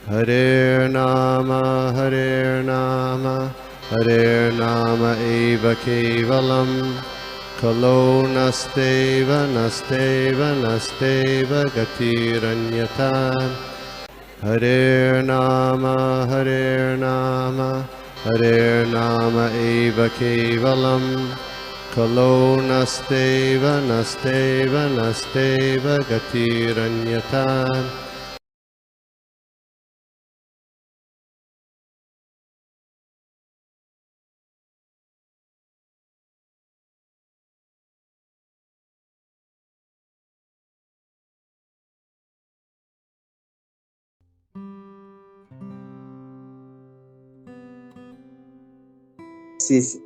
Hare Nama Hare Nama eva kevalam Kalo nasteva nasteva nasteva gatiranyata Hare Nama Hare Nama eva kevalam Kalo nasteva nasteva nasteva gatiranyata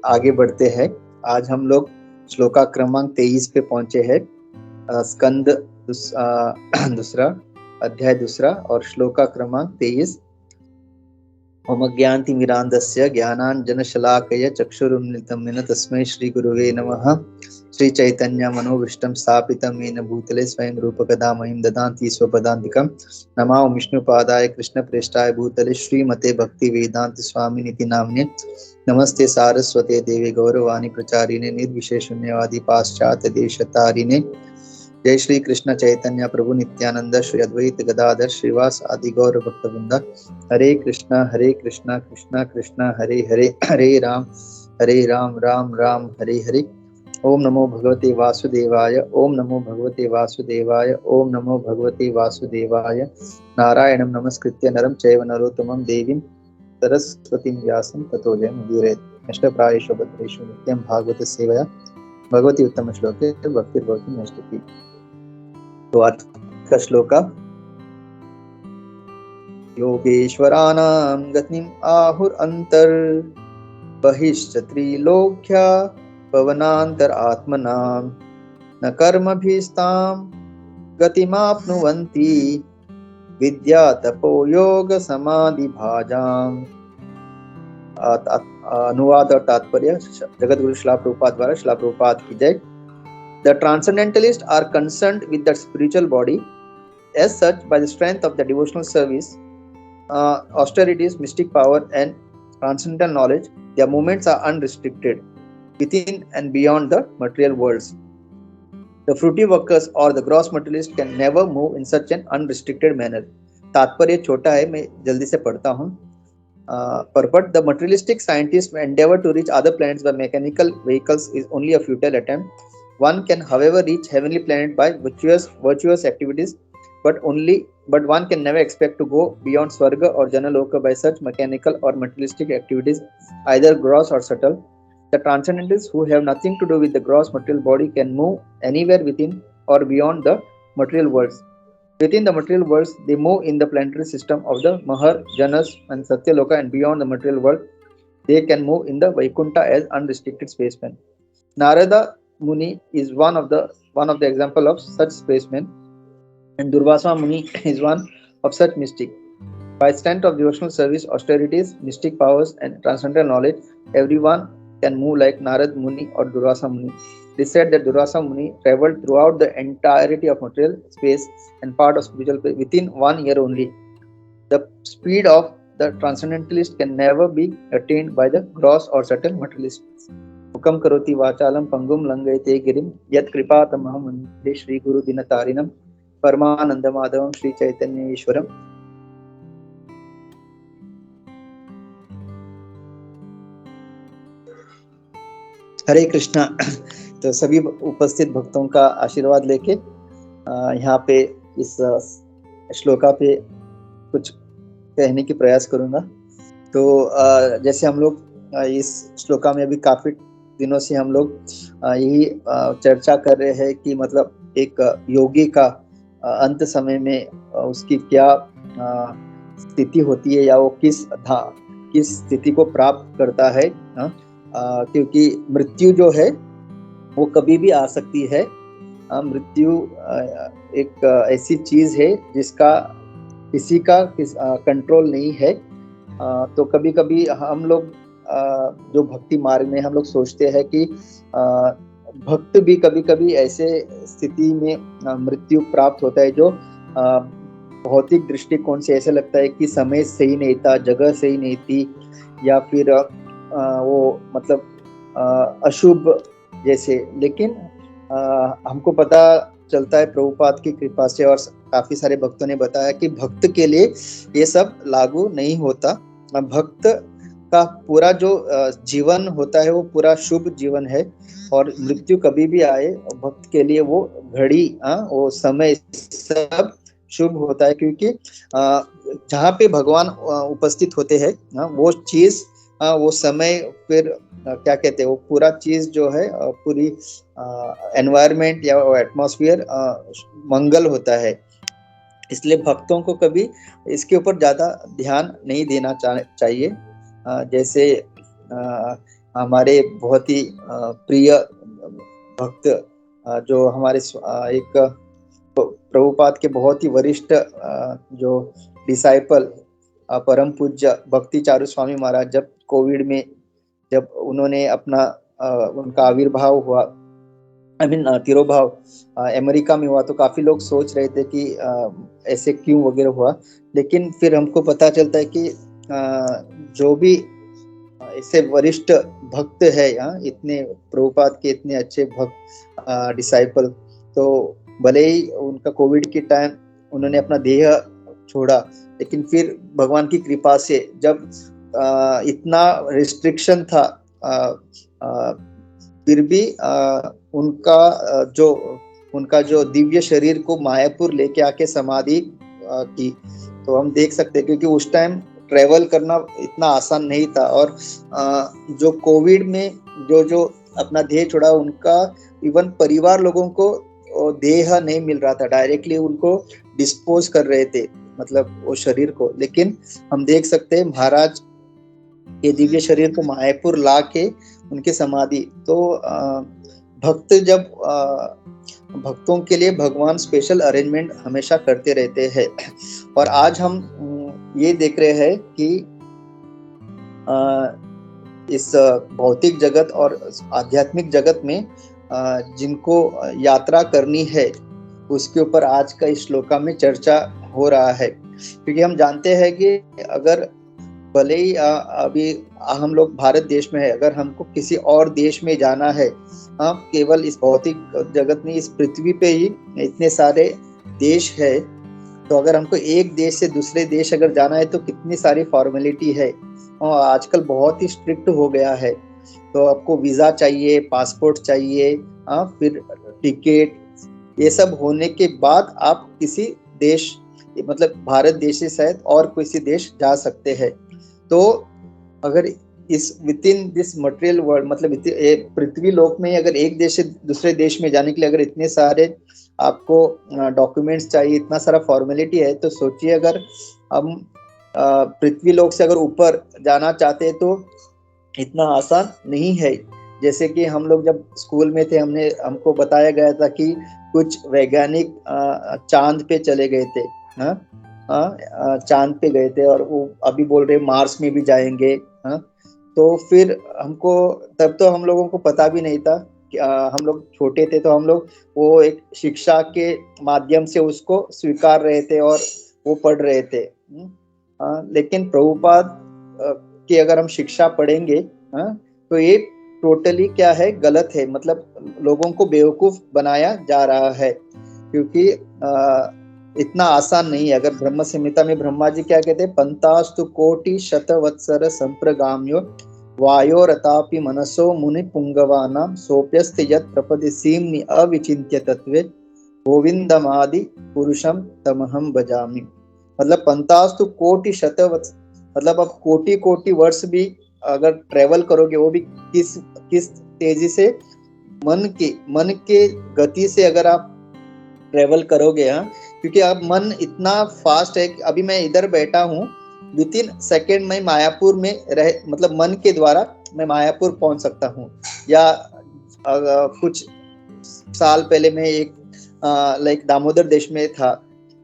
आगे बढ़ते हैं। आज हम लोग श्लोका क्रमांक 23 पे पहुंचे हैं। स्कंद दूसरा अध्याय दूसरा और श्लोका क्रमांक 23। ओमज्ञानतिमिरान्धस्य ज्ञानाञ्जनशलाकया चक्षुरुन्मिलितं येन तस्मै श्रीगुरुवे नमः। श्रीचैतन्यमनोभीष्टं स्थापितं येन भूतले स्वयं रूपकदा मह्यं ददाति स्वपदान्तिकं। नमो विष्णुपादाय कृष्णप्रेष्ठाय भूतले श्रीमते भक्तिवेदान्त स्वामिनिति नाम्ने। नमस्ते सारस्वते देवे गौरवाणी प्रचारिणे निर्विशेषशून्यवादी पाश्चात्य देशतारिणे। जय श्री कृष्ण चैतन्य प्रभु नित्यानंद श्री अद्वैत गदाधर श्रीवास आदि गौर भक्तवृंद। हरे कृष्णा कृष्णा कृष्णा हरे हरे, हरे राम राम राम हरे हरे। ओम नमो भगवते वासुदेवाय, ओम नमो भगवते वासुदेवाय, ओम नमो भगवते वासुदेवाय। नारायणं नमस्कृत्य नरं चैव नरोत्तमं देवीं सरस्वतीं व्यासं ततो जयमुदीरयेत्। नष्टप्रायेषु भद्रेषु नित्यं भागवत सेवया भगवती उत्तम श्लोके भक्तिर्भवति नष्टति। तो आज का श्लोका योगेश्वराणां गतिम् आहुरन्तर् बहिश्च त्रिलोक्या पवनान्तर आत्मनां न कर्मभिस्तां गतिमाप्नुवन्ति विद्या तपो योग समाधि भाजाम। अनुवाद और तात्पर्य जगतगुरु श्रील प्रभुपाद द्वारा। श्रील प्रभुपाद की जय। The transcendentalists are concerned with the spiritual body. As such, by the strength of the devotional service, austerities, mystic power, and transcendental knowledge, their movements are unrestricted within and beyond the material worlds. The fruity workers or the gross materialists can never move in such an unrestricted manner. तात्पर्य छोटा है, मैं जल्दी से पढ़ता हूँ। But the materialistic scientists may endeavor to reach other planets by mechanical vehicles is only a futile attempt. One can, however, reach heavenly planet by virtuous activities, but one can never expect to go beyond Swarga or Janaloka by such mechanical or materialistic activities, either gross or subtle. The transcendentalists who have nothing to do with the gross material body can move anywhere within or beyond the material worlds. Within the material worlds, they move in the planetary system of the Mahar, Janas, and Satyaloka, and beyond the material world, they can move in the Vaikuntha as unrestricted spacemen. Narada Muni is one of the example of such spacemen, and Durvasa Muni is one of such mystic. By strength of devotional service, austerities, mystic powers, and transcendental knowledge, everyone can move like Narad Muni or Durvasa Muni. It is said that Durvasa Muni traveled throughout the entirety of material space and part of spiritual space within 1 year only. The speed of the transcendentalist can never be attained by the gross or subtle materialist. Hukam karoti vachalam pangum langayate girim yat kripa tamaham vande Shri Guru Dinatarinam Paramananda Madhavam Shri Chaitanya Ishwaram. हरे कृष्णा। तो सभी उपस्थित भक्तों का आशीर्वाद लेके यहाँ पे इस श्लोका पे कुछ कहने की प्रयास करूंगा। तो जैसे हम लोग इस श्लोका में अभी काफी दिनों से हम लोग यही चर्चा कर रहे हैं कि मतलब एक योगी का अंत समय में उसकी क्या स्थिति होती है या वो किस स्थिति को प्राप्त करता है। क्योंकि मृत्यु जो है वो कभी भी आ सकती है। मृत्यु एक ऐसी चीज है जिसका किसी का कंट्रोल नहीं है। तो कभी कभी हम लोग जो भक्ति मार्ग में हम लोग सोचते हैं कि भक्त भी कभी कभी ऐसे स्थिति में मृत्यु प्राप्त होता है जो भौतिक दृष्टिकोण से ऐसा लगता है कि समय सही नहीं था, जगह सही नहीं थी, या फिर वो मतलब अशुभ जैसे। लेकिन हमको पता चलता है प्रभुपाद की कृपा से और काफी सारे भक्तों ने बताया कि भक्त के लिए ये सब लागू नहीं होता। भक्त का पूरा जो जीवन होता है वो पूरा शुभ जीवन है, और मृत्यु कभी भी आए भक्त के लिए वो घड़ी वो समय सब शुभ होता है, क्योंकि जहाँ पे भगवान उपस्थित होते हैं वो चीज वो समय फिर क्या कहते हैं वो पूरा चीज जो है पूरी एनवायरमेंट या एटमॉस्फेयर मंगल होता है। इसलिए भक्तों को कभी इसके ऊपर ज्यादा ध्यान नहीं देना चाहिए। जैसे हमारे बहुत ही प्रिय भक्त जो हमारे एक प्रभुपाद के बहुत ही वरिष्ठ जो डिसाइपल परम पूज्य भक्ति चारू स्वामी महाराज, जब कोविड में जब उन्होंने अपना उनका आविर्भाव हुआ, तिरोभाव अमेरिका में हुआ, तो काफी लोग सोच रहे थे कि ऐसे क्यों वगैरह हुआ। लेकिन फिर हमको पता चलता है कि जो भी ऐसे वरिष्ठ भक्त है इतने प्रभुपाद के इतने अच्छे भक्त डिसाइपल, तो भले ही उनका कोविड के टाइम उन्होंने अपना देह छोड़ा, लेकिन फिर भगवान की कृपा से जब इतना रिस्ट्रिक्शन था फिर भी उनका जो दिव्य शरीर को मायापुर लेके आके समाधि की। तो हम देख सकते हैं क्योंकि उस टाइम ट्रेवल करना इतना आसान नहीं था, और जो कोविड में जो अपना देह छोड़ा उनका इवन परिवार लोगों को देह नहीं मिल रहा था, डायरेक्टली उनको डिस्पोज कर रहे थे मतलब वो शरीर को। लेकिन हम देख सकते हैं महाराज के दिव्य शरीर को मायापुर ला के उनके समाधि। तो भक्त जब भक्तों के लिए भगवान स्पेशल अरेंजमेंट हमेशा करते रहते हैं। और आज हम ये देख रहे हैं कि इस भौतिक जगत और आध्यात्मिक जगत में जिनको यात्रा करनी है उसके ऊपर आज का इस श्लोका में चर्चा हो रहा है। क्योंकि हम जानते हैं कि अगर भले ही अभी हम लोग भारत देश में है, अगर हमको किसी और देश में जाना है, केवल इस भौतिक जगत में इस पृथ्वी पे ही इतने सारे देश है, तो अगर हमको एक देश से दूसरे देश अगर जाना है तो कितनी सारी फॉर्मेलिटी है, और आजकल बहुत ही स्ट्रिक्ट हो गया है। तो आपको वीजा चाहिए, पासपोर्ट चाहिए, फिर टिकट, ये सब होने के बाद आप किसी देश मतलब भारत देश से शायद और किसी देश जा सकते हैं। तो अगर इस with in this material world मतलब पृथ्वी लोक में अगर एक देश से दूसरे देश में जाने के लिए अगर इतने सारे आपको डॉक्यूमेंट्स चाहिए, इतना सारा फॉर्मेलिटी है, तो सोचिए अगर हम पृथ्वी लोक से अगर ऊपर जाना चाहते हैं तो इतना आसान नहीं है। जैसे कि हम लोग जब स्कूल में थे हमको बताया गया था कि कुछ वैज्ञानिक चांद पे चले गए थे, चांद पे गए थे, और वो अभी बोल रहे मार्स में भी जाएंगे। तो फिर हमको तब तो हम लोगों को पता भी नहीं था, हम लोग छोटे थे, तो हम लोग वो एक शिक्षा के माध्यम से उसको स्वीकार रहे थे और वो पढ़ रहे थे। लेकिन प्रभुपाद की अगर हम शिक्षा पढ़ेंगे तो ये टोटली क्या है, गलत है, मतलब लोगों को बेवकूफ बनाया जा रहा है, क्योंकि इतना आसान नहीं है। अगर ब्रह्म संहिता में ब्रह्मा जी क्या कहते हैं, पंतास्तु कोटि शतवत्सर संप्रगाम्यो वायोरतापि मनसो मुनि पुंगवानां सोप्यस्त यत् प्रपदिसीम्नि अविचिन्त्य तत्वे गोविंदमादि पुरुषम तमहम भजामि। मतलब पंतास्तु कोटि शतवत्सर, मतलब अब कोटि कोटि वर्ष भी अगर ट्रेवल करोगे, वो भी किस तेजी से मन के गति से अगर आप ट्रेवल करोगे, क्योंकि अब मन इतना फास्ट है कि अभी मैं इधर बैठा हूँ, विद इन सेकेंड में मायापुर में मतलब मन के द्वारा मैं मायापुर पहुंच सकता हूँ। या कुछ साल पहले मैं एक लाइक दामोदर देश में था,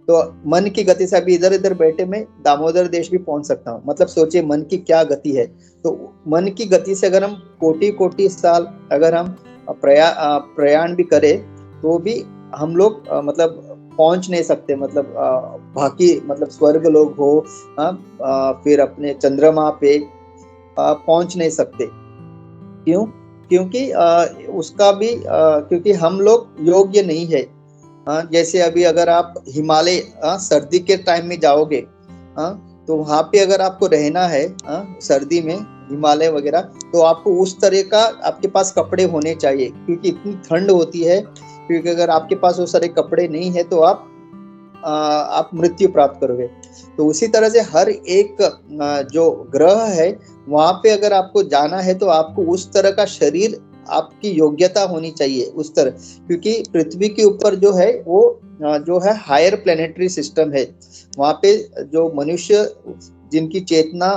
तो मन की गति से अभी इधर इधर बैठे मैं दामोदर देश भी पहुंच सकता हूँ। मतलब सोचिए मन की क्या गति है। तो मन की गति से अगर हम कोटि कोटि साल अगर हम प्रयाण भी करें तो भी हम लोग मतलब पहुंच नहीं सकते, मतलब बाकी मतलब स्वर्ग लोग हो, फिर अपने चंद्रमा पे पहुंच नहीं सकते। क्यों? क्योंकि उसका भी क्योंकि हम लोग योग्य नहीं है। जैसे अभी अगर आप हिमालय सर्दी के टाइम में जाओगे, तो वहां पे अगर आपको रहना है सर्दी में हिमालय वगैरह, तो आपको उस तरह का आपके पास कपड़े होने चाहिए, क्योंकि इतनी ठंड होती है। क्योंकि अगर आपके पास वो सारे कपड़े नहीं है तो आप मृत्यु प्राप्त करोगे। तो उसी तरह से हर एक जो ग्रह है वहां पे अगर आपको जाना है तो आपको उस तरह का शरीर, आपकी योग्यता होनी चाहिए उस तरह। क्योंकि पृथ्वी के ऊपर जो है वो जो है हायर प्लेनेटरी सिस्टम है, वहां पे जो मनुष्य जिनकी चेतना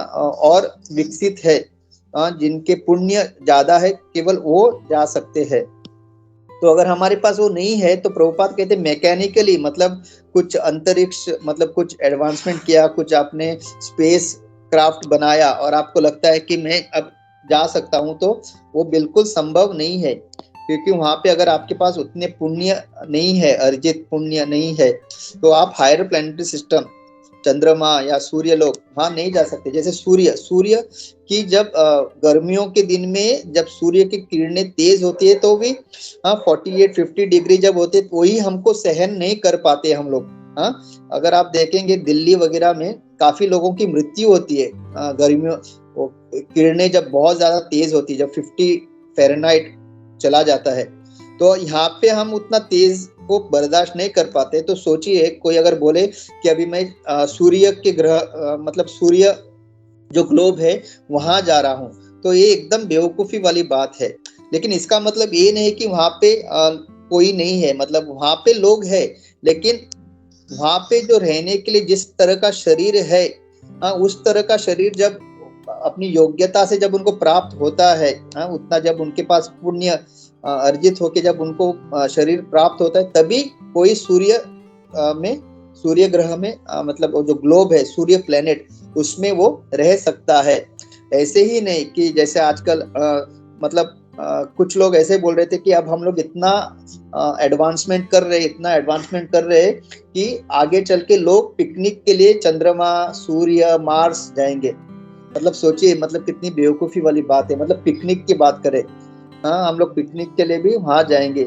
और विकसित है, जिनके पुण्य ज्यादा है, केवल वो जा सकते हैं। तो अगर हमारे पास वो नहीं है तो प्रभुपाद कहते मैकेनिकली, मतलब कुछ अंतरिक्ष, मतलब कुछ एडवांसमेंट किया, कुछ आपने स्पेस क्राफ्ट बनाया और आपको लगता है कि मैं अब जा सकता हूं, तो वो बिल्कुल संभव नहीं है। क्योंकि वहां पे अगर आपके पास उतने पुण्य नहीं है, अर्जित पुण्य नहीं है, तो आप हायर प्लैनेटरी सिस्टम, चंद्रमा या सूर्य लोग वहां नहीं जा सकते। जैसे सूर्य की जब गर्मियों के दिन में जब सूर्य की किरणें तेज होती है तो भी 48-50 डिग्री जब होते, तो वही हमको सहन नहीं कर पाते हम लोग। अगर आप देखेंगे दिल्ली वगैरह में काफी लोगों की मृत्यु होती है गर्मियों, किरणें जब बहुत ज्यादा तेज होती है, जब 50 फ़ारेनहाइट चला जाता है, तो यहाँ पे हम उतना तेज को बर्दाश्त नहीं कर पाते। तो सोचिए कोई अगर बोले कि अभी मैं सूर्य के ग्रह मतलब सूर्य जो ग्लोब है वहां जा रहा हूं, तो ये एकदम बेवकूफी वाली बात है। लेकिन इसका मतलब ये नहीं कि वहां पे कोई नहीं है, मतलब वहां पे लोग हैं, लेकिन वहां पे जो रहने के लिए जिस तरह का शरीर है, उस तरह का शरीर जब अपनी योग्यता से जब उनको प्राप्त होता है, उतना जब उनके पास पुण्य अर्जित होके जब उनको शरीर प्राप्त होता है, तभी कोई सूर्य ग्रह में मतलब जो ग्लोब है, सूर्य प्लेनेट, उसमें वो रह सकता है। ऐसे ही नहीं कि जैसे आजकल मतलब कुछ लोग ऐसे बोल रहे थे कि अब हम लोग इतना एडवांसमेंट कर रहे हैं कि आगे चल के लोग पिकनिक के लिए चंद्रमा, सूर्य, मार्स जाएंगे। मतलब सोचिए, मतलब कितनी बेवकूफी वाली बात है। मतलब पिकनिक की बात करें, हम लोग पिकनिक के लिए भी वहां जाएंगे।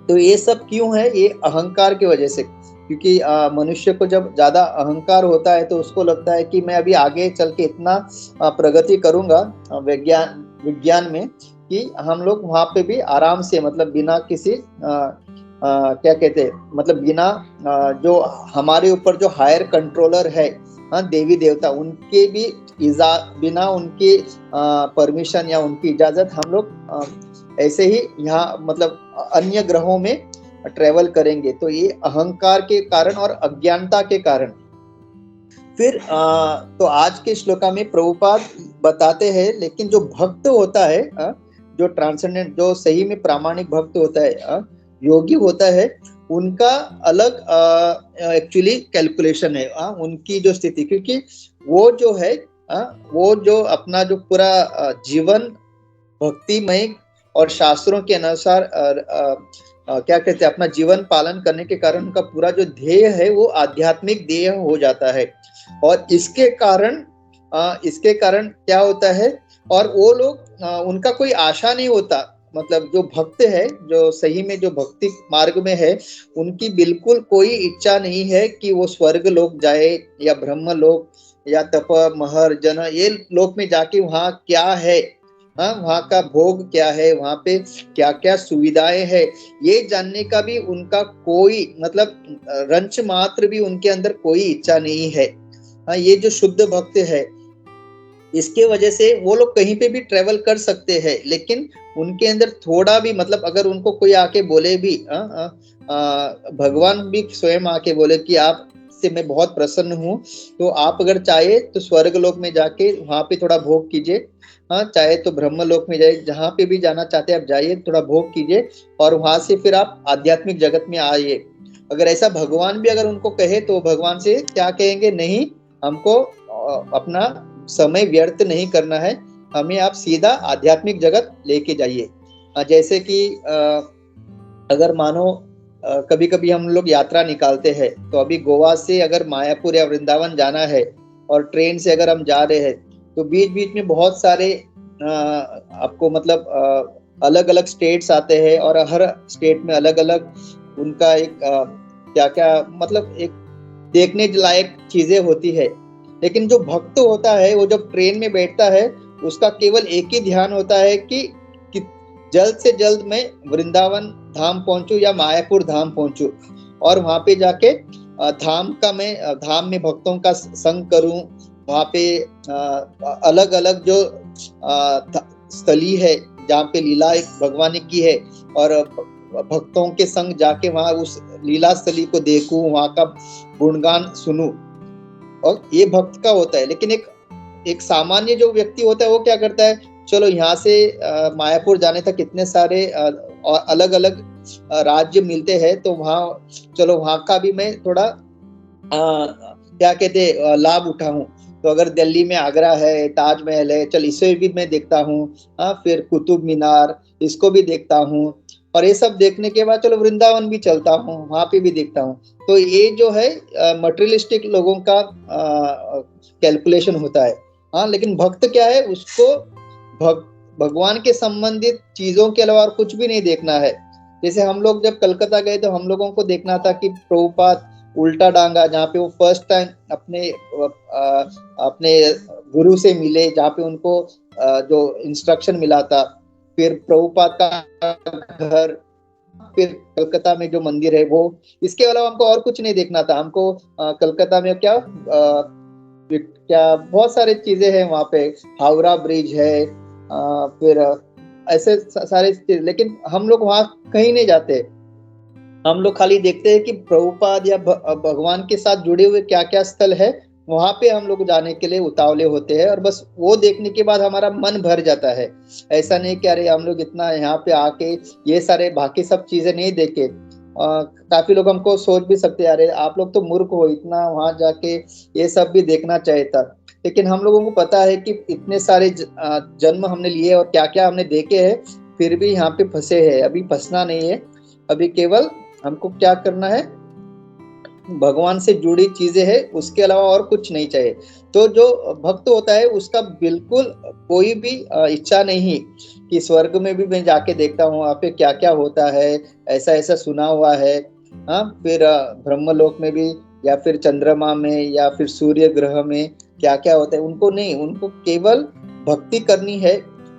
तो ये सब क्यों है? ये अहंकार की वजह से। क्योंकि मनुष्य को जब ज्यादा अहंकार होता है तो उसको लगता है कि मैं अभी आगे चल के इतना प्रगति करूंगा विज्ञान में, कि हम लोग वहां पे भी आराम से, मतलब बिना किसी क्या कहते हैं, मतलब बिना जो हमारे ऊपर जो हायर कंट्रोलर है, देवी देवता, उनके भी बिना उनके परमिशन या उनकी इजाजत हम लोग ऐसे ही यहाँ मतलब अन्य ग्रहों में ट्रेवल करेंगे। तो ये अहंकार के कारण और अज्ञानता के कारण। फिर तो आज के श्लोका में प्रभुपाद बताते हैं, लेकिन जो भक्त होता है, जो ट्रांसेंडेंट, जो सही में प्रामाणिक भक्त होता है, योगी होता है, उनका अलग एक्चुअली कैलकुलेशन है उनकी जो स्थिति। क्योंकि वो जो है वो जो अपना जो पूरा जीवन भक्तिमय और शास्त्रों के अनुसार क्या कहते हैं, अपना जीवन पालन करने के कारण उनका पूरा जो ध्येय है वो आध्यात्मिक ध्येय हो जाता है। और इसके कारण क्या होता है, और वो लोग उनका कोई आशा नहीं होता। मतलब जो भक्त है, जो सही में जो भक्ति मार्ग में है, उनकी बिल्कुल कोई इच्छा नहीं है कि वो स्वर्ग लोक जाए या ब्रह्म लोक या तप महर जन, ये लोक में जाके वहाँ क्या है, वहाँ का भोग क्या है, वहाँ पे क्या क्या सुविधाएं है, ये जानने का भी उनका कोई मतलब रंच मात्र भी उनके अंदर कोई इच्छा नहीं है। ये जो शुद्ध भक्त है, इसके वजह से वो लोग कहीं पे भी ट्रेवल कर सकते हैं। लेकिन उनके अंदर थोड़ा भी, मतलब अगर उनको कोई आके बोले भी, भगवान भी स्वयं आके बोले कि आप से मैं बहुत प्रसन्न हूँ, तो आप अगर चाहे तो स्वर्ग लोक में जाके वहां पे थोड़ा भोग कीजिए, चाहे तो ब्रह्म लोक में जाइए, जहाँ पे भी जाना चाहते हैं आप जाइए, थोड़ा भोग कीजिए, और वहां से फिर आप आध्यात्मिक जगत में आइए। अगर ऐसा भगवान भी अगर उनको कहे तो भगवान से क्या कहेंगे? नहीं, हमको अपना समय व्यर्थ नहीं करना है, हमें आप सीधा आध्यात्मिक जगत लेके जाइए। जैसे कि अगर मानो कभी कभी हम लोग यात्रा निकालते हैं, तो अभी गोवा से अगर मायापुर या वृंदावन जाना है और ट्रेन से अगर हम जा रहे हैं, तो बीच बीच में बहुत सारे आपको मतलब अलग अलग स्टेट्स आते हैं और हर स्टेट में अलग अलग उनका एक क्या क्या मतलब एक देखने लायक चीजें होती है। लेकिन जो भक्त होता है वो जब ट्रेन में बैठता है, उसका केवल एक ही ध्यान होता है कि जल्द से जल्द मैं वृंदावन धाम पहुंचूं या मायापुर धाम पहुंचूं, और वहां पे जाके धाम में भक्तों का संग करूं। वहां पे अलग अलग जो स्थली है जहाँ पे लीला एक भगवान ने की है, और भक्तों के संग जाके वहां उस लीला स्थली को देखूं, वहां का गुणगान सुनूं। और ये भक्त का होता है। लेकिन एक सामान्य जो व्यक्ति होता है वो क्या करता है, चलो यहाँ से मायापुर जाने तक कितने सारे अलग अलग राज्य मिलते हैं, तो चलो वहां का भी मैं थोड़ा क्या कहते लाभ उठाऊं। तो अगर दिल्ली में आगरा है, ताजमहल है, चल इसे भी मैं देखता हूँ, फिर कुतुब मीनार इसको भी देखता हूँ, और ये सब देखने के बाद चलो वृंदावन भी चलता हूँ, वहां पे भी देखता हूँ। तो ये जो है मटेरियलिस्टिक लोगों का कैलकुलेशन होता है। हाँ, लेकिन भक्त क्या है, उसको भगवान के संबंधित चीजों के अलावा और कुछ भी नहीं देखना है। जैसे हम लोग जब कलकत्ता गए तो हम लोगों को देखना था कि प्रभुपाद उल्टा डांगा, जहाँ पे वो फर्स्ट टाइम अपने गुरु से मिले, जहाँ पे उनको जो इंस्ट्रक्शन मिला था, फिर प्रभुपाद का घर, फिर कलकत्ता में जो मंदिर है वो। इसके अलावा हमको और कुछ नहीं देखना था। हमको कलकत्ता में क्या बहुत सारी चीजें हैं वहाँ पे, हावड़ा ब्रिज है, फिर ऐसे सारे चीज। लेकिन हम लोग वहाँ कहीं नहीं जाते। हम लोग खाली देखते हैं कि प्रभुपाद या भगवान के साथ जुड़े हुए क्या क्या स्थल है, वहां पे हम लोग जाने के लिए उतावले होते हैं, और बस वो देखने के बाद हमारा मन भर जाता है। ऐसा नहीं कि अरे हम लोग इतना यहाँ पे आके ये सारे बाकी सब चीजें नहीं देखे। काफी लोग हमको सोच भी सकते हैं, अरे आप लोग तो मूर्ख हो, इतना वहां जाके ये सब भी देखना चाहिए था। लेकिन हम लोगों को पता है कि इतने सारे जन्म हमने लिए और क्या क्या हमने देखे हैं, फिर भी यहाँ पे फंसे हैं। अभी फंसना नहीं है, अभी केवल हमको क्या करना है, भगवान से जुड़ी चीजें है, उसके अलावा और कुछ नहीं चाहिए। तो जो भक्त होता है उसका बिल्कुल कोई भी इच्छा नहीं कि स्वर्ग में भी मैं जाके देखता हूँ वहाँ पे क्या क्या होता है, ऐसा ऐसा सुना हुआ है। हाँ, फिर ब्रह्मलोक में भी, या फिर चंद्रमा में, या फिर सूर्य ग्रह में क्या क्या होता है, उनको नहीं। उनको केवल भक्ति करनी है।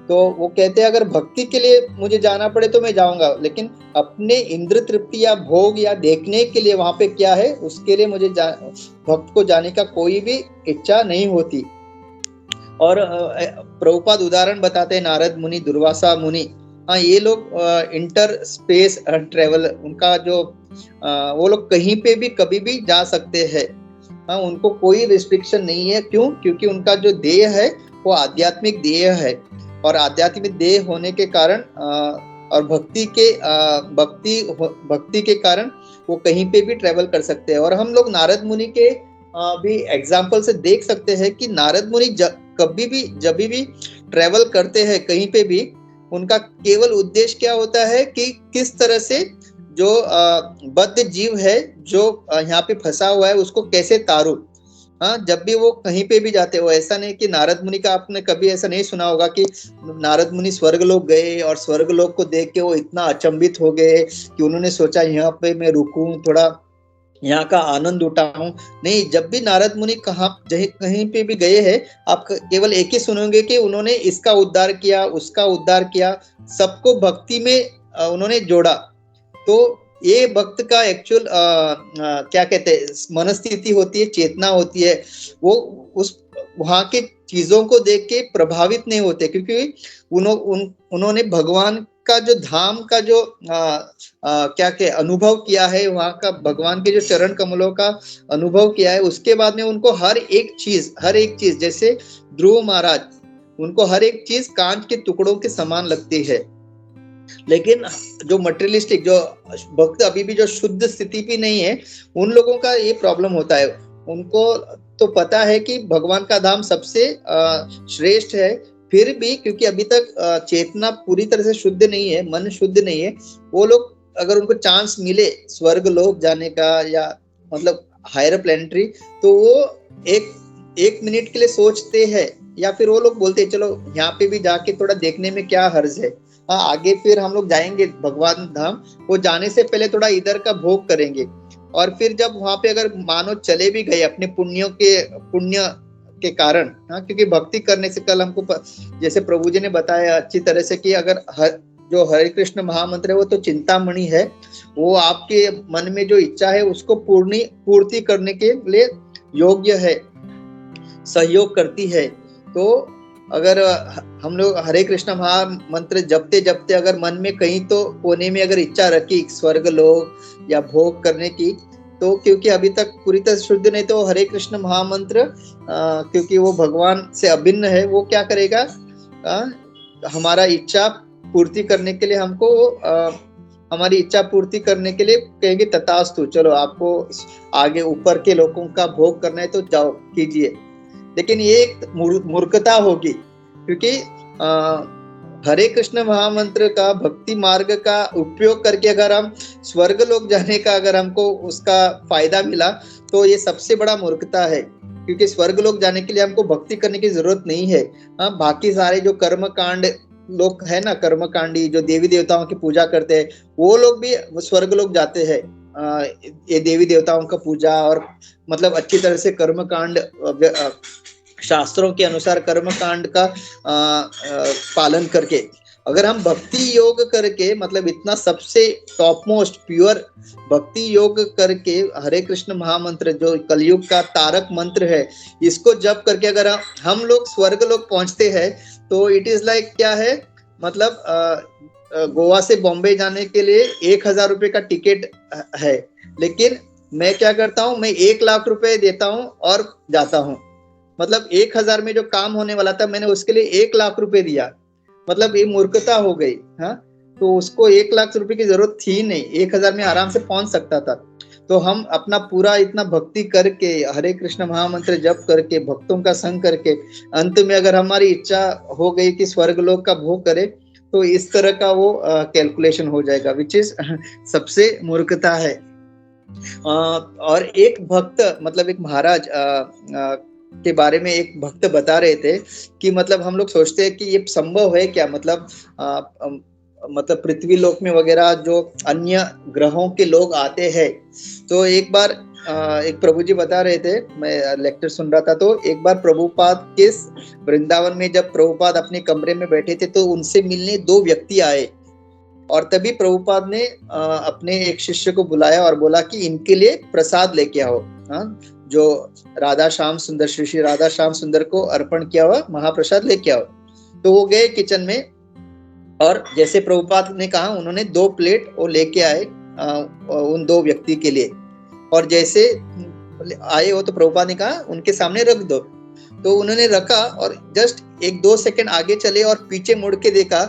तो वो कहते हैं अगर भक्ति के लिए मुझे जाना पड़े तो मैं जाऊंगा, लेकिन अपने इंद्र तृप्ति या भोग या देखने के लिए वहां पे क्या है उसके लिए मुझे भक्त को जाने का कोई भी इच्छा नहीं होती। और प्रभुपाद उदाहरण बताते हैं, नारद मुनि, दुर्वासा मुनि। हाँ, ये लोग इंटर स्पेस ट्रेवल, उनका जो वो लोग कहीं पे भी कभी भी जा सकते हैं। हाँ, उनको कोई रिस्ट्रिक्शन नहीं है। क्यों? क्योंकि उनका जो देह है वो आध्यात्मिक देह है, और आध्यात्मिक देह होने के कारण और भक्ति के कारण वो कहीं पे भी ट्रेवल कर सकते हैं। और हम लोग नारद मुनि के भी एग्जाम्पल से देख सकते हैं कि नारद मुनि कभी भी जब भी ट्रेवल करते हैं कहीं पे भी, उनका केवल उद्देश्य क्या होता है कि किस तरह से जो बद्ध जीव है जो यहाँ पे फंसा हुआ है उसको कैसे तारू। हाँ, जब भी वो कहीं पे भी जाते हो, ऐसा नहीं कि नारद मुनि का आपने कभी ऐसा नहीं सुना होगा कि नारद मुनि स्वर्ग लोक गए और स्वर्ग लोक को देख के वो इतना अचंभित हो गए कि उन्होंने सोचा यहाँ पे मैं रुकूं, थोड़ा यहाँ का आनंद उठाऊं। नहीं, जब भी नारद मुनि कहीं पे भी गए हैं, आप केवल एक ही सुनोगे कि उन्होंने इसका उद्धार किया, उसका उद्धार किया, सबको भक्ति में उन्होंने जोड़ा। तो ये भक्त का एक्चुअल क्या कहते हैं मनस्थिति होती है, चेतना होती है। वो उस वहां के चीजों को देख के प्रभावित नहीं होते, क्योंकि उन्होंने भगवान का जो धाम का जो क्या क्या अनुभव किया है, वहां का भगवान के जो चरण कमलों का अनुभव किया है, उसके बाद में उनको हर एक चीज जैसे ध्रुव महाराज, उनको हर एक चीज कांच के टुकड़ों के समान लगती है। लेकिन जो मटेरियलिस्टिक जो भक्त अभी भी जो शुद्ध स्थिति भी नहीं है, उन लोगों का ये प्रॉब्लम होता है। उनको तो पता है कि भगवान का धाम सबसे श्रेष्ठ है, फिर भी क्योंकि अभी तक चेतना पूरी तरह से शुद्ध नहीं है, मन शुद्ध नहीं है, वो लोग अगर उनको चांस मिले स्वर्ग लोक जाने का या मतलब हायर प्लेनेटरी, तो वो एक मिनट के लिए सोचते हैं, या फिर वो लोग बोलते हैं चलो यहाँ पे भी जाके थोड़ा देखने में क्या हर्ज है। हाँ, आगे फिर हम लोग जाएंगे भगवान धाम, वो जाने से पहले थोड़ा इधर का भोग करेंगे। और फिर जब वहां पे अगर मानो चले भी गए अपने पुण्य के कारण, हाँ, क्योंकि भक्ति करने से कल हमको जैसे प्रभु जी ने बताया अच्छी तरह से कि अगर जो हरे कृष्ण महामंत्र है वो तो चिंतामणि है, वो आपके मन में जो इच्छा है उसको पूर्ति करने के लिए योग्य है, सहयोग करती है। तो अगर हम लोग हरे कृष्ण महामंत्र जपते जपते अगर मन में कहीं तो कोने में अगर इच्छा रखी स्वर्ग लोक या भोग करने की, तो क्योंकि अभी तक पूरी तरह शुद्ध नहीं, तो हरे कृष्ण महामंत्र क्योंकि वो भगवान से अभिन्न है, वो क्या करेगा, हमारा इच्छा पूर्ति करने के लिए हमको हमारी इच्छा पूर्ति करने के लिए कहेंगे तथास्तु, चलो आपको आगे ऊपर के लोगों का भोग करना है तो जाओ कीजिए। लेकिन ये एक मूर्खता होगी, क्योंकि हरे कृष्ण महामंत्र का भक्ति मार्ग का उपयोग करके अगर हम स्वर्ग लोक जाने का अगर हमको उसका फायदा मिला, तो ये सबसे बड़ा मूर्खता है। क्योंकि स्वर्ग लोक जाने के लिए हमको भक्ति करने की जरूरत नहीं है। हाँ, बाकी सारे जो कर्म कांड लोग है ना, कर्मकांडी जो देवी देवताओं की पूजा करते हैं, वो लोग भी स्वर्ग लोक जाते हैं। ये देवी देवताओं का पूजा और मतलब अच्छी तरह से कर्म कांड, शास्त्रों के अनुसार कर्म कांड का पालन करके अगर हम भक्ति योग करके, मतलब इतना सबसे टॉप मोस्ट प्योर भक्ति योग करके हरे कृष्ण महामंत्र जो कलयुग का तारक मंत्र है, इसको जप करके अगर हम लोग स्वर्ग लोक पहुंचते हैं, तो इट इज लाइक क्या है, मतलब गोवा से बॉम्बे जाने के लिए 1,000 रुपए का टिकट है, लेकिन मैं क्या करता हूँ, मैं 1,00,000 रुपए देता हूँ और जाता हूँ। मतलब 1,000 में जो काम होने वाला था, मैंने उसके लिए 1,00,000 रुपए दिया। मतलब ये मूर्खता हो गई। हाँ, तो उसको 1,00,000 रुपए की जरूरत थी नहीं, 1,000 में आराम से पहुंच सकता था। तो हम अपना पूरा इतना भक्ति करके हरे कृष्ण महामंत्र जप करके भक्तों का संग करके अंत में अगर हमारी इच्छा हो गई कि स्वर्ग लोक का भोग करे, तो इस तरह का वो कैलकुलेशन हो जाएगा, विच इज सबसे मूर्खता है। और एक भक्त, मतलब एक महाराज के बारे में एक भक्त बता रहे थे कि मतलब हम लोग सोचते हैं कि ये संभव है क्या, मतलब पृथ्वी लोक में वगैरह जो अन्य ग्रहों के लोग आते हैं। तो एक बार एक प्रभु जी बता रहे थे, मैं लेक्चर सुन रहा था, तो एक बार प्रभुपाद के वृंदावन में जब प्रभुपाद अपने कमरे में बैठे थे, तो उनसे मिलने 2 व्यक्ति आए, और तभी प्रभुपाद ने अपने एक शिष्य को बुलाया और बोला कि इनके लिए प्रसाद लेके आओ। जो राधा श्याम सुंदर, श्री राधा श्याम सुंदर को अर्पण किया हुआ महाप्रसाद लेके आओ। तो वो गए किचन में, और जैसे प्रभुपाद ने कहा, उन्होंने 2 प्लेट वो लेके आए उन 2 व्यक्ति के लिए। और जैसे आए हो तो प्रभुपाद ने कहा उनके सामने रख दो। तो उन्होंने रखा और जस्ट 1-2 सेकंड आगे चले और पीछे मुड़ के देखा,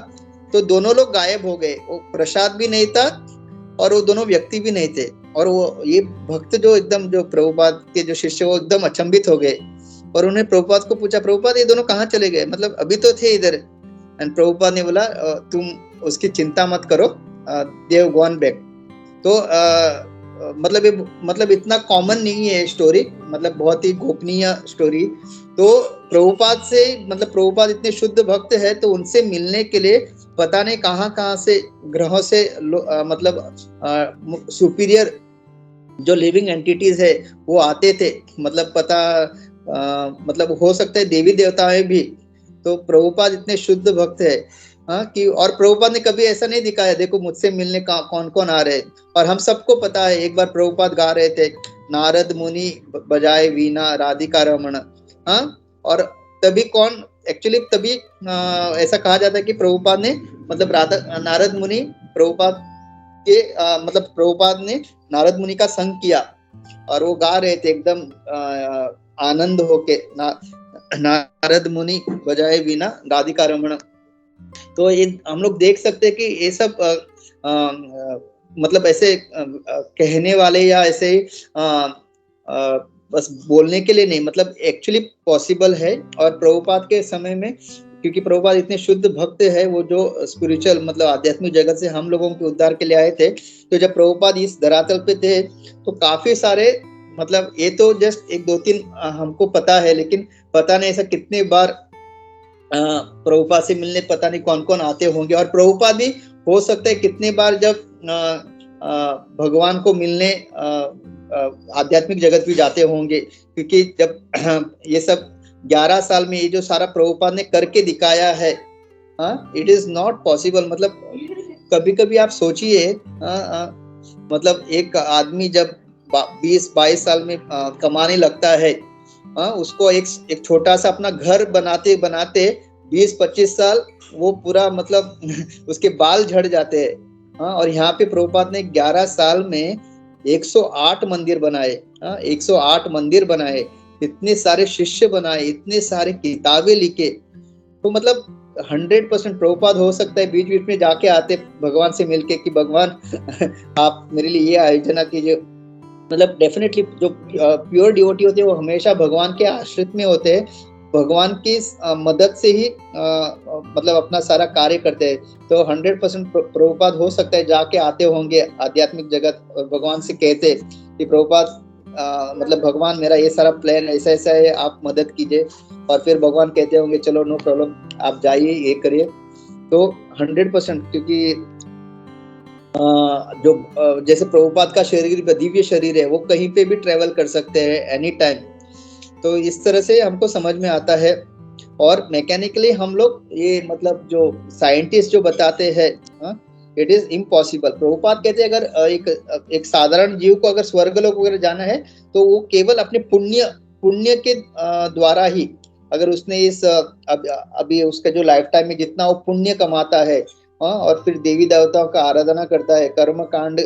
तो दोनों लोग गायब हो गए। वो प्रसाद भी नहीं था और वो दोनों व्यक्ति भी नहीं थे। और वो ये भक्त जो एकदम, जो प्रभुपाद के जो शिष्य, वो एकदम अचंभित हो गए और उन्होंने प्रभुपाद को पूछा, प्रभुपाद ये दोनों कहाँ चले गए, मतलब अभी तो थे इधर। एंड प्रभुपाद ने बोला तुम उसकी चिंता मत करो, दे हैव गॉन बैक। तो मतलब इतना कॉमन नहीं है स्टोरी, मतलब बहुत ही गोपनीय स्टोरी। तो प्रभुपाद से, मतलब प्रभुपाद इतने शुद्ध भक्त है, तो उनसे मिलने के लिए पता नहीं कहाँ से ग्रहों से मतलब सुपीरियर जो लिविंग एंटिटीज है वो आते थे। मतलब मतलब हो सकता है देवी देवताएं भी। तो प्रभुपाद इतने शुद्ध भक्त है कि, और प्रभुपाद ने कभी ऐसा नहीं दिखाया देखो मुझसे मिलने का कौन कौन आ रहे। और हम सबको पता है, एक बार प्रभुपाद गा रहे थे, नारद मुनि बजाए वीणा राधिका रमण। और तभी कौन, एक्चुअली तभी ऐसा कहा जाता है कि प्रभुपाद ने, मतलब नारद मुनि प्रभुपाद के मतलब प्रभुपाद ने नारद मुनि का संग किया और वो गा रहे थे एकदम आनंद होके, नारद मुनि बजाए वीणा राधिका रमण। तो ये हम लोग देख सकते हैं कि ये सब मतलब ऐसे कहने वाले या ऐसे बस बोलने के लिए नहीं, मतलब एक्चुअली पॉसिबल है। और प्रभुपाद के समय में क्योंकि प्रभुपाद इतने शुद्ध भक्त है, वो जो स्पिरिचुअल मतलब आध्यात्मिक जगत से हम लोगों के उद्धार के लिए आए थे। तो जब प्रभुपाद इस धरातल पे थे तो काफी सारे मतलब ये तो जस्ट एक दो तीन हमको पता है, लेकिन पता नहीं ऐसा कितने बार प्रभुपाद से मिलने पता नहीं कौन कौन आते होंगे। और प्रभुपाद भी हो सकता है कितने बार जब भगवान को मिलने आध्यात्मिक जगत भी जाते होंगे, क्योंकि जब ये सब 11 साल में ये जो सारा प्रभुपाद ने करके दिखाया है, इट इज नॉट पॉसिबल। मतलब कभी कभी आप सोचिए, मतलब एक आदमी जब 20-22 साल में कमाने लगता है, उसको एक छोटा सा अपना घर बनाते बनाते 20-25 साल वो पूरा मतलब उसके बाल झड़ जाते हैं। और यहाँ पे प्रभुपाद ने 11 साल में 108 मंदिर बनाए, 108 मंदिर बनाए, इतने सारे शिष्य बनाए, इतने सारे किताबें लिखे। तो मतलब 100% प्रभुपाद हो सकता है बीच बीच में जाके आते भगवान से मिलके कि भगवान आप मेरे लिए ये आयोजना कीजिए। मतलब डेफिनेटली जो प्योर डिवोटी होते हैं वो हमेशा भगवान के आश्रित में होते हैं, भगवान की मदद से ही मतलब अपना सारा कार्य करते हैं। तो 100% प्रभुपाद हो सकता है जाके आते होंगे आध्यात्मिक जगत और भगवान से कहते कि प्रभुपाद मतलब भगवान मेरा ये सारा प्लान ऐसा ऐसा है, आप मदद कीजिए। और फिर भगवान कहते होंगे चलो नो प्रॉब्लम, आप जाइए ये करिए। तो 100% क्योंकि जो जैसे प्रभुपाद का शरीर दिव्य शरीर है, वो कहीं पे भी ट्रेवल कर सकते हैं एनी टाइम। तो इस तरह से हमको समझ में आता है। और मैकेनिकली हम लोग ये मतलब जो साइंटिस्ट जो बताते हैं इट इज इम्पॉसिबल। प्रभुपाद कहते हैं अगर एक साधारण जीव को अगर स्वर्गलोक वगैरह जाना है तो वो केवल अपने पुण्य के द्वारा ही, अगर उसने इस अभी उसका जो लाइफ टाइम में जितना वो पुण्य कमाता है और फिर देवी देवताओं का आराधना करता है कर्म कांड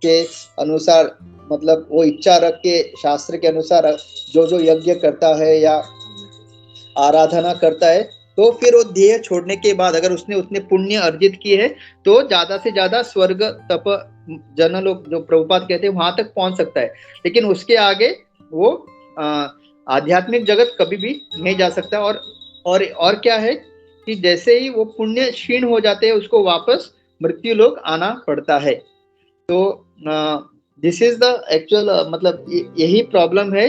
के अनुसार, मतलब वो इच्छा रख के शास्त्र के अनुसार जो जो यज्ञ करता है या आराधना करता है, तो फिर वो देह छोड़ने के बाद अगर उसने उतने पुण्य अर्जित किए हैं तो ज्यादा से ज्यादा स्वर्ग तप जनलोक जो प्रभुपाद कहते हैं वहां तक पहुंच सकता है। लेकिन उसके आगे वो आध्यात्मिक जगत कभी भी नहीं जा सकता। और क्या है कि जैसे ही वो पुण्य क्षीण हो जाते हैं उसको वापस मृत्यु लोक आना पड़ता है। तो दिस इज द एक्चुअल मतलब यही प्रॉब्लम है,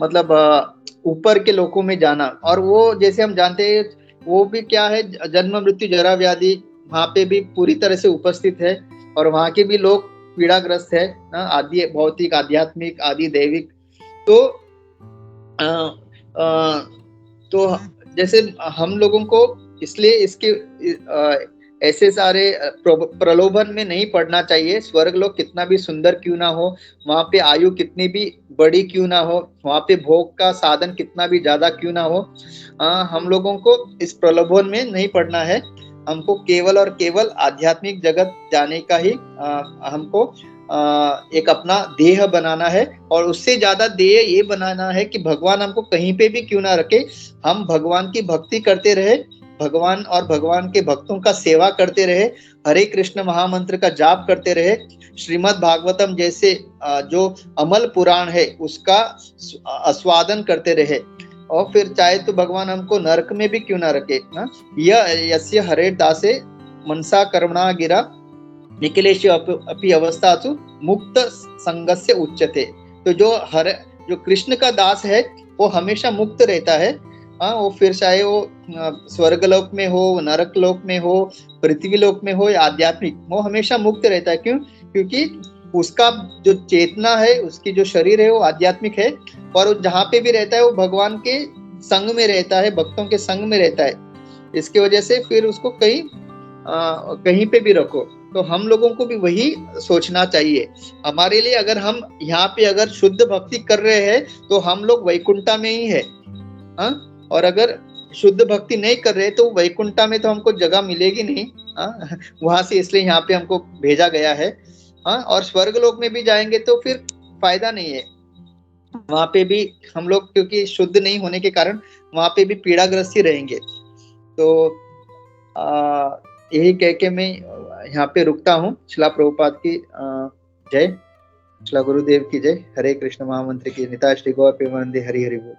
मतलब ऊपर के लोकों में जाना। और वो जैसे हम जानते हैं वो भी क्या है, जन्म मृत्यु जरा व्याधि वहां पे भी पूरी तरह से उपस्थित है और वहां के भी लोग पीड़ाग्रस्त है, आदि भौतिक आध्यात्मिक आदि दैविक। तो जैसे हम लोगों को इसलिए इसके ऐसे सारे प्रलोभन में नहीं पड़ना चाहिए। स्वर्गलोक कितना भी सुंदर क्यों ना हो, वहां पे आयु कितनी भी बड़ी क्यों ना हो, वहां पे भोग का साधन कितना भी ज्यादा क्यों ना हो, हम लोगों को इस प्रलोभन में नहीं पड़ना है। हमको केवल और केवल आध्यात्मिक जगत जाने का ही हमको एक अपना देह बनाना है। और उससे ज्यादा देह ये बनाना है कि भगवान हमको कहीं पे भी क्यों ना रखे, हम भगवान की भक्ति करते रहे, भगवान और भगवान के भक्तों का सेवा करते रहे, हरे कृष्ण महामंत्र का जाप करते रहे, श्रीमद् भागवतम जैसे जो अमल पुराण है उसका आस्वादन करते रहे। और फिर चाहे तो भगवान हमको नरक में भी क्यों ना रखे। यस्य हरे दासे मनसा कर्मणा गिरा निखिलेश अपि अवस्थासु मुक्त संगस्य उच्यते। तो जो कृष्ण का दास है वो हमेशा मुक्त रहता है। वो फिर चाहे वो स्वर्गलोक में हो, नरक लोक में हो, पृथ्वी लोक में हो या आध्यात्मिक, वो हमेशा मुक्त रहता है। क्यों? क्योंकि उसका जो चेतना है, उसकी जो शरीर है वो आध्यात्मिक है और वो जहाँ पे भी रहता है वो भगवान के संग में रहता है, भक्तों के संग में रहता है। इसकी वजह से फिर उसको कहीं पे भी रखो। तो हम लोगों को भी वही सोचना चाहिए। हमारे लिए अगर हम यहाँ पे अगर शुद्ध भक्ति कर रहे हैं तो हम लोग वैकुंठा में ही है, और अगर शुद्ध भक्ति नहीं कर रहे तो वैकुंठा में तो हमको जगह मिलेगी नहीं, वहां से इसलिए यहाँ पे हमको भेजा गया है। और स्वर्गलोक में भी जाएंगे तो फिर फायदा नहीं है, वहां पे भी हम लोग क्योंकि शुद्ध नहीं होने के कारण वहां पे भी पीड़ाग्रस्त ही रहेंगे। तो यही कह के मैं यहाँ पे रुकता हूँ। शिला प्रभुपाद की जय, शिला गुरुदेव की जय, हरे कृष्ण महामंत्र की निताय श्री गौर प्रेमानंदे, हरि हरि बोल।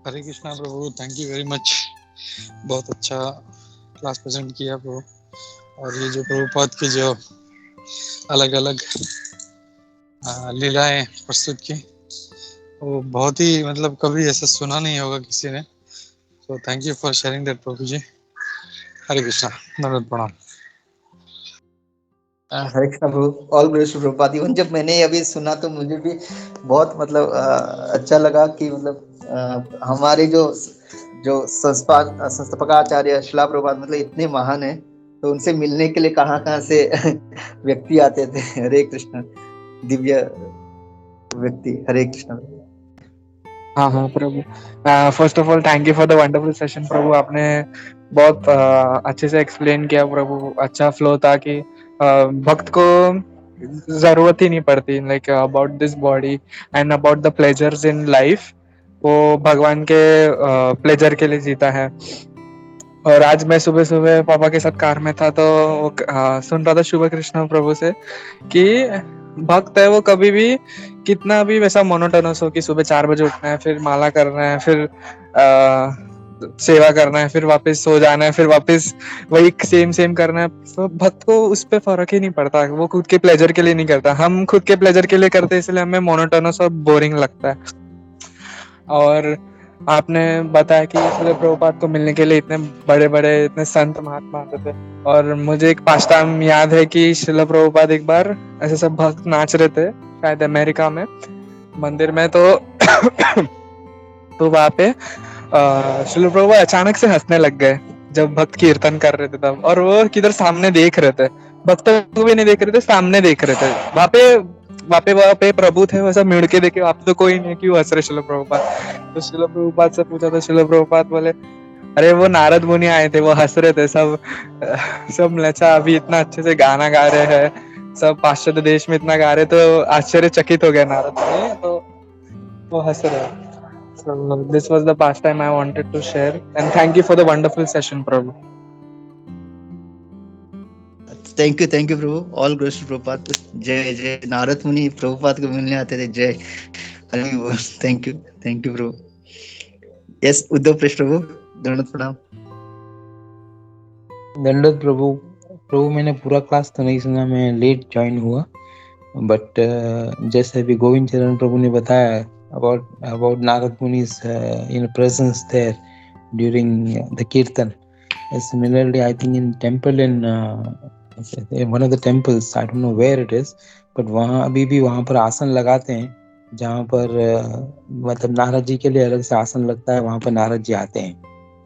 हरे कृष्णा प्रभु, थैंक यू वेरी मच। बहुत अच्छा क्लास प्रेजेंट किया प्रभु। और ये जो प्रभुपाद की जो अलग अलग लीलाएं प्रस्तुत की, वो बहुत ही मतलब कभी ऐसा सुना नहीं होगा किसी ने। तो thank you for sharing that Prabhu ji. Hare Krishna, दंडवत प्रणाम। Hare Krishna Prabhu, all glories to Prabhupada. Even जब मैंने अभी सुना तो मुझे भी बहुत मतलब अच्छा लगा कि मतलब हमारे जो संस्थापकाचार्य शिला प्रभुपाद मतलब इतने महान है, तो उनसे मिलने के लिए कहाँ कहाँ से व्यक्ति आते थे। हरे कृष्णा, दिव्य व्यक्ति। हरे कृष्णा। हाँ हाँ Prabhu, first of all thank you for the wonderful session Prabhu. आपने बहुत अच्छे से एक्सप्लेन किया प्रभु, अच्छा फ्लो था कि भक्त को जरूरत ही नहीं पड़ती like about this body and about the pleasures in life. वो भगवान के प्लेजर के लिए जीता है। और आज मैं सुबह सुबह पापा के साथ कार में था तो सुन रहा था शुभ कृष्ण प्रभु से कि भक्त है वो कभी भी कितना भी वैसा मोनोटोनस हो कि सुबह 4 बजे उठना है, फिर माला करना है, फिर सेवा करना है, फिर वापस सो जाना है, फिर वापस वही सेम सेम करना है, तो भक्त को उस पे फर्क ही नहीं पड़ता। वो खुद के प्लेजर के लिए नहीं करता, हम खुद के प्लेजर के लिए करते हैं, इसलिए हमें मोनोटोनस और बोरिंग लगता है। और आपने बताया कि श्रील प्रभुपाद को मिलने के लिए इतने बड़े बड़े इतने संत महात्मा आते थे। और मुझे एक पास्ट टाइम याद है कि श्रील प्रभुपाद एक बार ऐसे सब भक्त नाच रहे थे शायद अमेरिका में मंदिर में, तो वहां पे श्रील प्रभुपाद अचानक से हंसने लग गए जब भक्त कीर्तन कर रहे थे तब। और वो किधर सामने देख रहे थे, भक्तों को भी नहीं देख रहे थे, सामने देख रहे थे। वहां पे प्रभु थे, वैसा मिड़ के देखे, आप तो कोई नहीं, क्यों हंस रहे श्रील प्रभुपाद। तो श्रील प्रभुपाद से पूछा तो श्रील प्रभुपाद बोले, अरे वो नारद मुनि आए थे, वो हंस रहे थे, सब लचा अभी इतना अच्छे से गाना गा रहे हैं, सब पाश्चात्य देश में इतना गा रहे, तो आश्चर्यचकित हो गया नारद मुनि, तो वो हंस रहे। So this was the past time I wanted to share, and thank you for the wonderful session, Prabhu. Thank you Prabhu, all glories to Prabhupada. जय जय। नारद मुनि प्रभुपाद को मिलने आते थे। जय हरि बोल। Thank you Prabhu. Yes Uddhav Presh Prabhu, दंडवत प्रणाम। दंडवत प्रभु। प्रभु मैंने पूरा क्लास तो नहीं सुना, मैं लेट ज्वाइन हुआ, बट जैसे अभी गोविंद चरण प्रभु ने बताया about Narad Muni's presence there during the kirtan. Similarly, I think in temple in one of the temples, I don't know where it is, but वहाँ अभी भी वहाँ पर आसन लगाते हैं, जहाँ पर मतलब नारद जी के लिए अलग से आसन लगता है, वहाँ पर नारद जी आते हैं।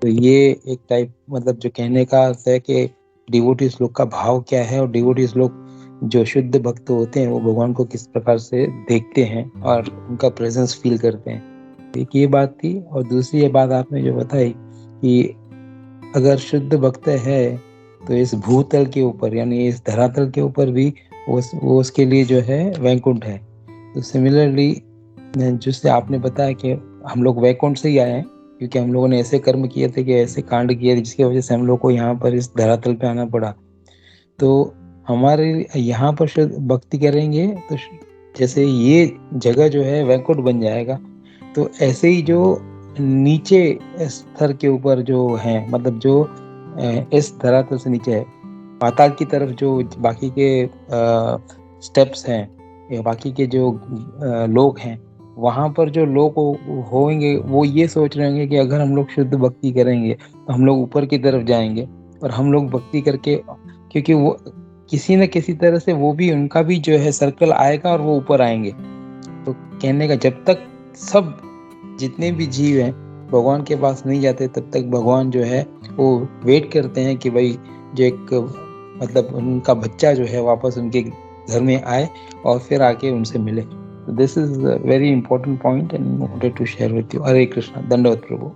तो ये एक टाइप मतलब जो कहने का अर्थ है कि डिवोटीज लोग का भाव क्या है, और डिवोटीज लोग जो शुद्ध भक्त होते हैं वो भगवान को किस प्रकार से देखते हैं और उनका प्रेजेंस फील करते हैं। एक ये बात थी। और दूसरी ये बात आपने जो बताई कि अगर शुद्ध भक्त है तो इस भूतल के ऊपर यानी इस धरातल के ऊपर भी वो उसके लिए जो है वैकुंठ है। तो सिमिलरली जिससे आपने बताया कि हम लोग वैकुंठ से ही आए हैं, क्योंकि हम लोगों ने ऐसे कर्म किए थे कि ऐसे कांड किए थे जिसकी वजह से हम लोग को यहाँ पर इस धरातल पे आना पड़ा। तो हमारे यहाँ पर भक्ति करेंगे तो जैसे ये जगह जो है वैकुंठ बन जाएगा, तो ऐसे ही जो नीचे स्तर के ऊपर जो है, मतलब जो इस धरातल से नीचे है, पाताल की तरफ जो बाकी के स्टेप्स हैं या बाकी के जो लोग हैं, वहाँ पर जो लोग होंगे वो ये सोच रहे होंगे कि अगर हम लोग शुद्ध भक्ति करेंगे तो हम लोग ऊपर की तरफ जाएंगे, और हम लोग भक्ति करके, क्योंकि वो किसी न किसी तरह से वो भी उनका भी जो है सर्कल आएगा और वो ऊपर आएंगे। तो कहने का जब तक सब जितने भी जीव हैं भगवान के पास नहीं जाते, तब तक भगवान जो है वो वेट करते हैं कि भाई जो एक मतलब उनका बच्चा जो है वापस उनके घर में आए और फिर आके उनसे मिले। This is a very important point and wanted to share with you. Hare Krishna. दंडवत प्रभु।